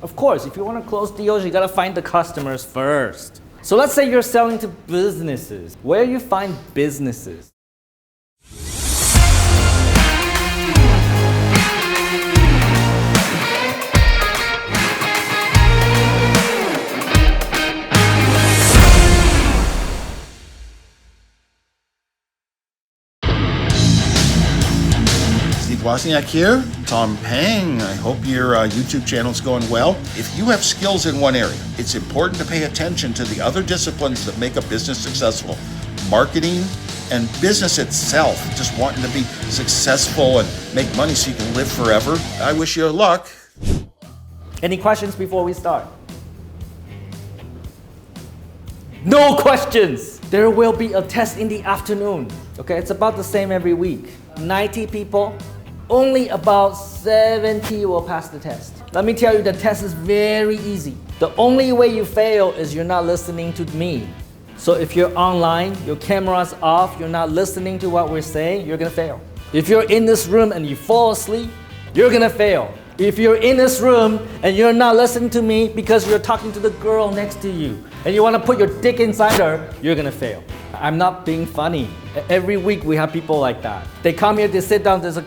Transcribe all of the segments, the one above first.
Of course, if you want to close deals, you got to find the customers first. So let's say you're selling to businesses. Where you find businesses? Wozniak here, Tom Peng. I hope your YouTube channel is going well. If you have skills in one area, it's important to pay attention to the other disciplines that make a business successful. Marketing and business itself, just wanting to be successful and make money so you can live forever. I wish you luck. Any questions before we start? No questions! There will be a test in the afternoon. Okay, it's about the same every week. 90 people. Only about 70 will pass the test. Let me tell you, the test is very easy. The only way you fail is you're not listening to me. So if you're online, your camera's off, you're not listening to what we're saying, you're gonna fail. If you're in this room and you fall asleep, you're gonna fail. If you're in this room and you're not listening to me because you're talking to the girl next to you and you wanna put your dick inside her, you're gonna fail. I'm not being funny. Every week we have people like that. They come here, they sit down, there's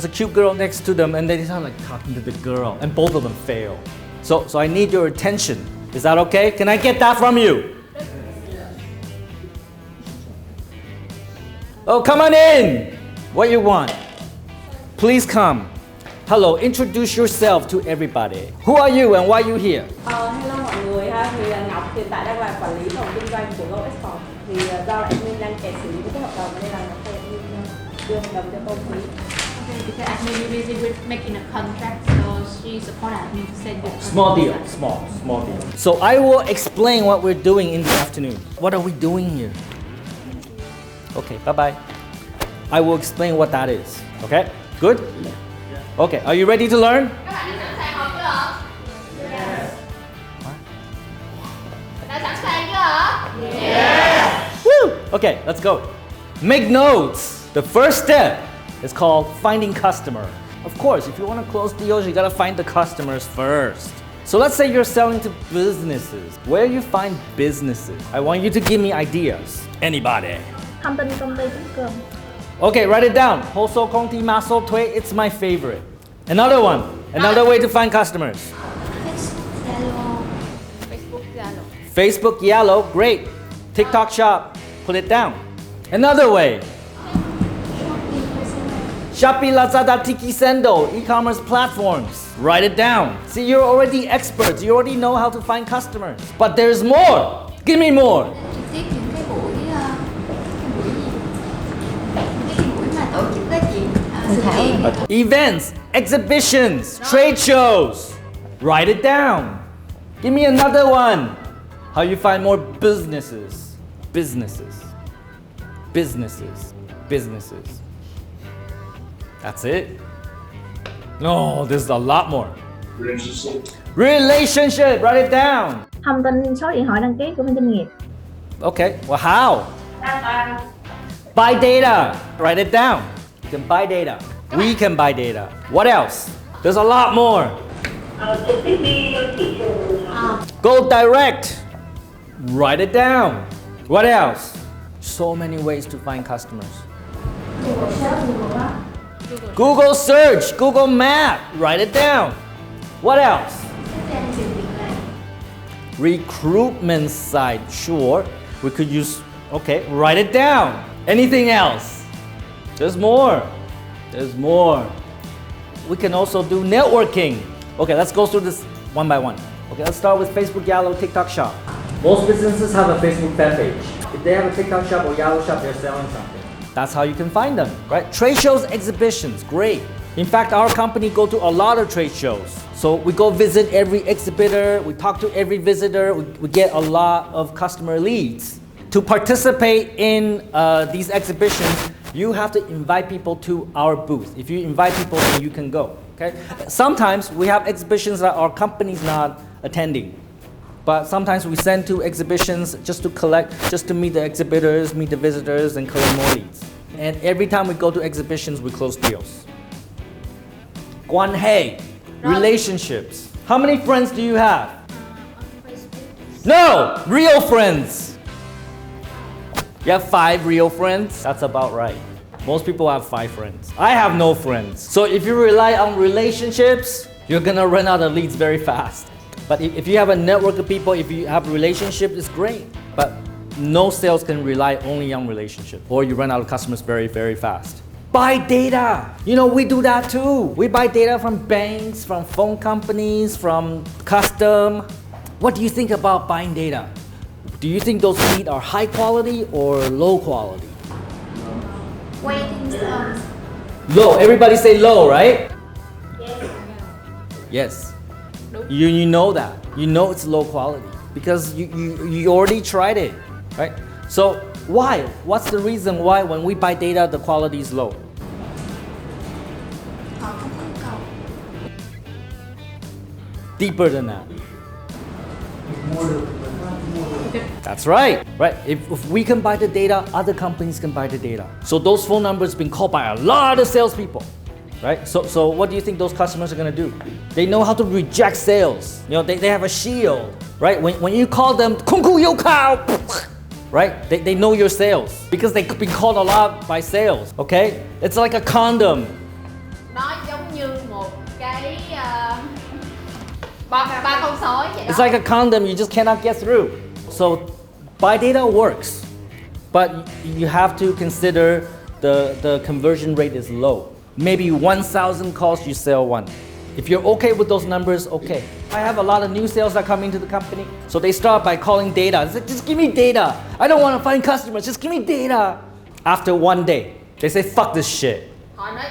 a cute girl next to them and they sound like talking to the girl and both of them fail. So I need your attention. Is that okay? Can I get that from you? Oh, come on in. What you want? Please come. Hello, introduce yourself to everybody. Who are you and why are you here? Hello mọi người ha, thì Ngọc hiện tại đang là quản lý phòng kinh doanh của Go Export. Thì do admin đang kẹt xử lý với cái hợp đồng nên là Ngọc sẽ đưa hợp đồng cho công ty. Okay, because admin is busy with making a contract, so she support admin to send you. Small deal, small deal. So I will explain what we're doing in the afternoon. What are we doing here? Okay, bye-bye. I will explain what that is. Okay, good? Okay, are you ready to learn? Các bạn đã sẵn sàng học chưa ạ? Yes. Đã sẵn sàng chưa ạ? Yes. Woo! Okay, let's go. Make notes. The first step is called finding customer. Of course, if you want to close deals, you got to find the customers first. So let's say you're selling to businesses. Where you find businesses? I want you to give me ideas. Anybody? Thông tin công ty chính cường. Okay, write it down. Hoso Kongti Maso Tui, it's my favorite. Another one. Another way to find customers. Facebook Yellow, great. TikTok Shop, put it down. Another way. Shopee, Lazada, Tiki Sendo, e-commerce platforms. Write it down. See, you're already experts. You already know how to find customers. But there's more. Give me more. Events, exhibitions, trade shows. Write it down. Give me another one. How you find more businesses. Businesses. Businesses. Businesses. That's it. No, there's a lot more. Relationship. Write it down. Thông tin số điện thoại đăng ký của bên doanh nghiệp. Okay, well how? Buy data. Write it down. You can buy data. We can buy data. What else? There's a lot more. Go direct. Write it down. What else? So many ways to find customers. Google search, Google Map. Write it down. What else? Recruitment site. Sure. We could use, okay, write it down. Anything else? There's more. There's more. We can also do networking. Okay, let's go through this one by one. Okay, let's start with Facebook, Yellow, TikTok Shop. Most businesses have a Facebook fan page. If they have a TikTok Shop or Yellow Shop, they're selling something. That's how you can find them, right? Trade shows, exhibitions, great. In fact, our company go to a lot of trade shows. So we go visit every exhibitor, we talk to every visitor, we get a lot of customer leads. To participate in these exhibitions, you have to invite people to our booth. If you invite people, then you can go. Okay? Sometimes we have exhibitions that our company's not attending. But sometimes we send to exhibitions just to collect, just to meet the exhibitors, meet the visitors, and collect more leads. And every time we go to exhibitions, we close deals. Guanhei, relationships. How many friends do you have? On Facebook. No, real friends. You have 5 real friends? That's about right. Most people have 5 friends. I have no friends. So if you rely on relationships, you're gonna run out of leads very fast. But if you have a network of people, if you have relationships, it's great. But no sales can rely only on relationship, or you run out of customers very, very fast. Buy data. You know, we do that too. We buy data from banks, from phone companies, from custom. What do you think about buying data? Do you think those leads are high quality or low quality? Waiting slots. Low. Everybody say low, right? Yes. You know that. You know it's low quality because you already tried it, right? So why? What's the reason why when we buy data the quality is low? Họ không có nhu cầu. Deeper than that. That's right, right? If we can buy the data, other companies can buy the data. So those phone numbers been called by a lot of salespeople, right? So what do you think those customers are gonna do? They know how to reject sales. You know, they have a shield, right? When you call them, "Kung Ku Yo Cow," right? They know your sales because they've been called a lot by sales, okay? It's like a condom. Nó giống như một cái ba con sói vậy It's đó. like a condom you just cannot get through. So buy data works, but you have to consider the conversion rate is low. Maybe 1,000 calls you sell 1. If you're okay with those numbers, okay. I have a lot of new sales that come into the company. So they start by calling data. It's like, just give me data. I don't want to find customers, just give me data. After 1 day, they say, fuck this shit. Họ nói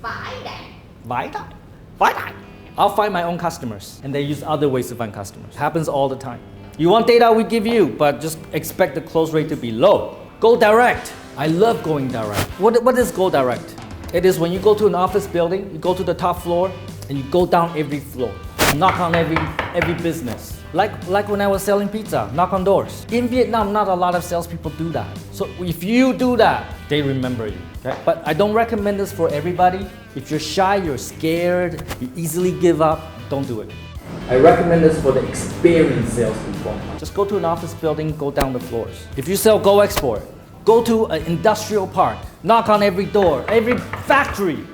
vãi đạn. Buy that. Buy that. I'll find my own customers. And they use other ways to find customers. Happens all the time. You want data, we give you, but just expect the close rate to be low. Go direct. I love going direct. What is go direct? It is when you go to an office building, you go to the top floor, and you go down every floor. Knock on every business. Like when I was selling pizza, knock on doors. In Vietnam, not a lot of salespeople do that. So if you do that, they remember you. Okay? But I don't recommend this for everybody. If you're shy, you're scared, you easily give up, don't do it. I recommend this for the experienced salespeople. Just go to an office building, go down the floors. If you sell Go Export, go to an industrial park, knock on every door, every factory.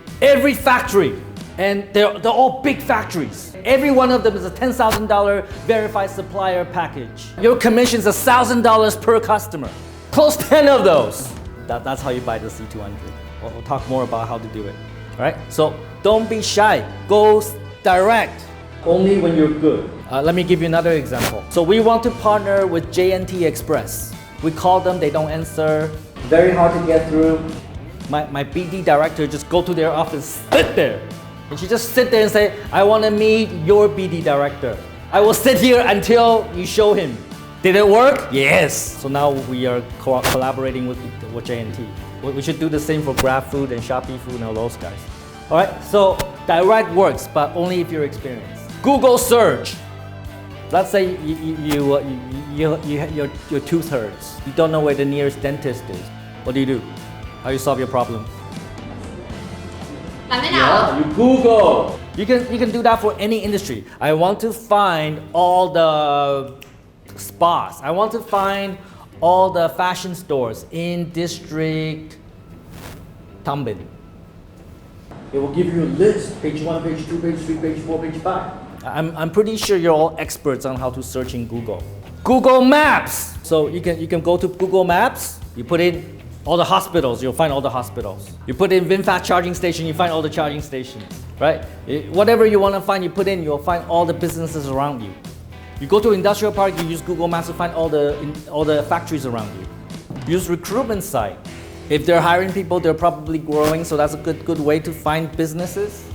And they're all big factories. Every one of them is a $10,000 verified supplier package. Your commission is $1,000 per customer. Close 10 of those. That's how you buy the C200. We'll talk more about how to do it. All right? So don't be shy. Go direct. Only when you're good. Let me give you another example. So we want to partner with JNT Express. We call them, they don't answer. Very hard to get through. My BD director just go to their office, sit there. And she just sit there and say, I want to meet your BD director. I will sit here until you show him. Did it work? Yes. So now we are collaborating with JNT. We should do the same for GrabFood and Shopee Food and all those guys. All right, so direct works, but only if you're experienced. Google search. Let's say your tooth hurts. You don't know where the nearest dentist is. What do? How do you solve your problem? Làm thế nào? You Google. You can do that for any industry. I want to find all the spas. I want to find all the fashion stores in District Tambin. It will give you a list, page 1, page 2, page 3, page 4, page 5. I'm pretty sure you're all experts on how to search in Google. Google Maps. So you can go to Google Maps, you put in all the hospitals, you'll find all the hospitals. You put in VinFast charging station, you find all the charging stations, right? Whatever you want to find, you put in, you'll find all the businesses around you. You go to industrial park, you use Google Maps to find all the factories around you. Use recruitment site. If they're hiring people, they're probably growing, so that's a good way to find businesses.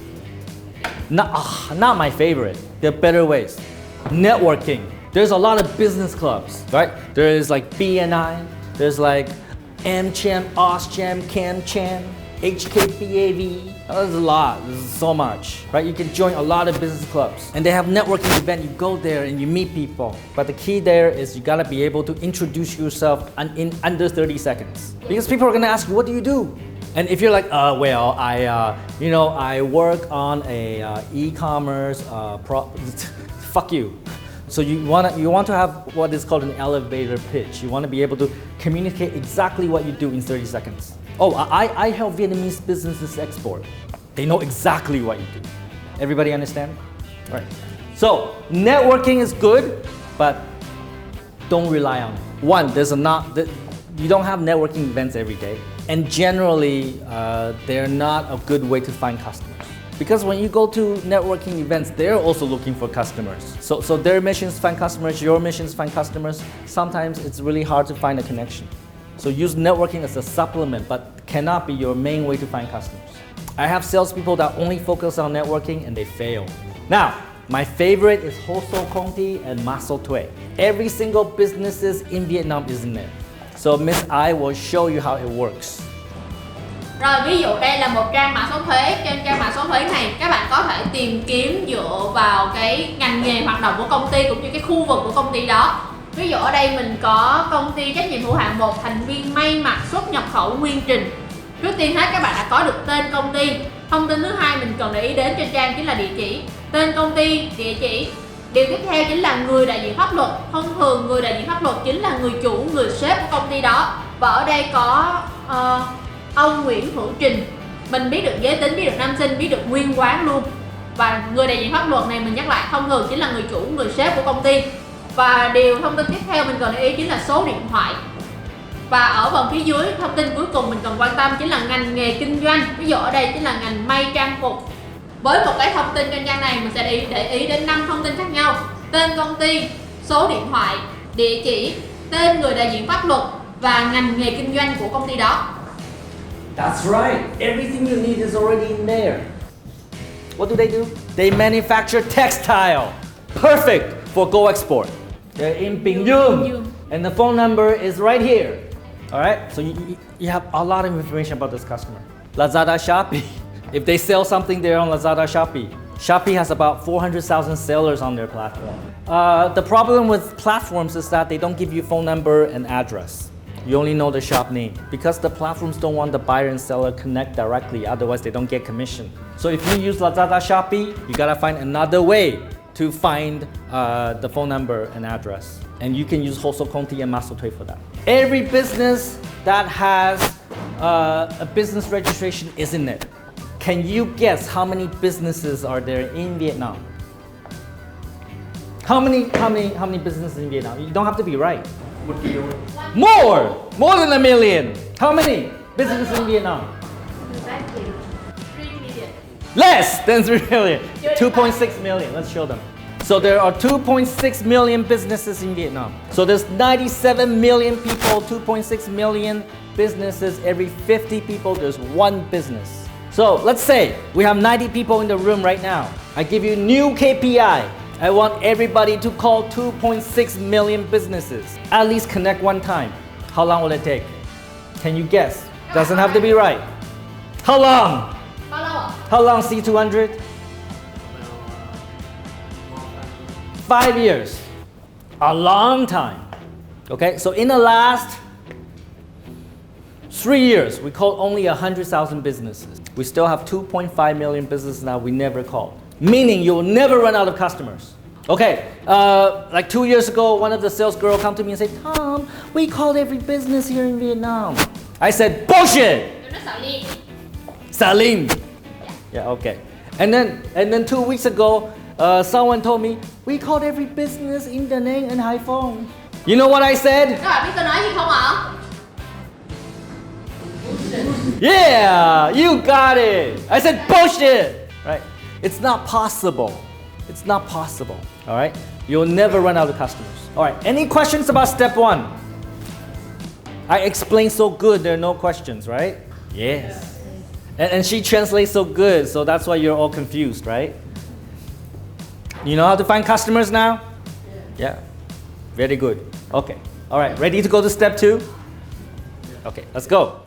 Not my favorite. There are better ways. Networking. There's a lot of business clubs, right? There is like BNI, there's like AmCham, OzCham, CamCham, HKBAV. There's a lot, there's so much, right? You can join a lot of business clubs. And they have networking event, you go there and you meet people. But the key there is you gotta be able to introduce yourself in under 30 seconds. Because people are gonna ask you, what do you do? And if you're like, well, I work on a e-commerce fuck you. So you want to have what is called an elevator pitch. You want to be able to communicate exactly what you do in 30 seconds. Oh, I help Vietnamese businesses export. They know exactly what you do. Everybody understand? All right. So networking is good, but don't rely on it. One, you don't have networking events every day. And generally, they're not a good way to find customers. Because when you go to networking events, they're also looking for customers. So their mission is to find customers, your mission is to find customers. Sometimes it's really hard to find a connection. So use networking as a supplement, but cannot be your main way to find customers. I have salespeople that only focus on networking and they fail. Now, my favorite is Ho So Công Ty and Ma So Thuê. Every single businesses in Vietnam is in there. So Miss I will show you how it works. Rồi ví dụ đây là một trang mã số thuế. Trên trang mã số thuế này các bạn có thể tìm kiếm dựa vào cái ngành nghề hoạt động của công ty cũng như cái khu vực của công ty đó. Ví dụ ở đây mình có công ty trách nhiệm hữu hạn một thành viên may mặc xuất nhập khẩu Nguyên Trình. Trước tiên hết các bạn đã có được tên công ty. Thông tin thứ hai mình cần để ý đến trên trang chính là địa chỉ. Tên công ty, địa chỉ. Điều tiếp theo chính là người đại diện pháp luật. Thông thường người đại diện pháp luật chính là người chủ, người sếp của công ty đó. Và ở đây có ông Nguyễn Hữu Trình. Mình biết được giới tính, biết được năm sinh, biết nguyên nguyên quán luôn. Và người đại diện pháp luật này mình nhắc lại thông thường chính là người chủ, người sếp của công ty. Và điều thông tin tiếp theo mình cần để ý chính là số điện thoại. Và ở phần phía dưới thông tin cuối cùng mình cần quan tâm chính là ngành nghề kinh doanh. Ví dụ ở đây chính là ngành may trang phục. Với một cái thông tin trên trang này mình sẽ để ý đến 5 thông tin khác nhau. Tên công ty, số điện thoại, địa chỉ, tên người đại diện pháp luật và ngành nghề kinh doanh của công ty đó. That's right. Everything you need is already in there. What do? They manufacture textile. Perfect for go export. They're in Peng and the phone number is right here. All right. So you have a lot of information about this customer. Lazada, Shopee. If they sell something, they're on Lazada, Shopee. Shopee has about 400,000 sellers on their platform. The problem with platforms is that they don't give you phone number and address. You only know the shop name because the platforms don't want the buyer and seller connect directly, otherwise they don't get commission. So if you use Lazada, Shopee, you gotta find another way to find the phone number and address. And you can use Ho So Công Ty and Ma So Thuê for that. Every business that has a business registration is in it. Can you guess how many businesses are there in Vietnam? How many businesses in Vietnam? You don't have to be right. More than 1 million. How many businesses in Vietnam? 3 million. Less than 3 million. 2.6 million. Let's show them. So there are 2.6 million businesses in Vietnam. So there's 97 million people, 2.6 million businesses. Every 50 people, there's one business. So let's say we have 90 people in the room right now. I give you new KPI. I want everybody to call 2.6 million businesses. At least connect one time. How long will it take? Can you guess? Doesn't have to be right. How long? How long C200? 5 years. A long time. Okay, so in the last 3 years, we called only 100,000 businesses. We still have 2.5 million businesses now we never called. Meaning you will never run out of customers. Okay, like 2 years ago, one of the sales girls come to me and say, Tom, we called every business here in Vietnam. I said, bullshit! Salim. Yeah, okay. And then 2 weeks ago, someone told me, we called every business in Da Nang and Hai Phong. You know what I said? Các bạn biết tôi nói gì không ạ? Yeah, you got it. I said bullshit, right? It's not possible. It's not possible, all right? You'll never run out of customers. All right, any questions about step 1? I explained so good, there are no questions, right? Yes. And she translates so good, so that's why you're all confused, right? You know how to find customers now? Yeah. Very good. Okay. All right, ready to go to step 2? Okay, let's go.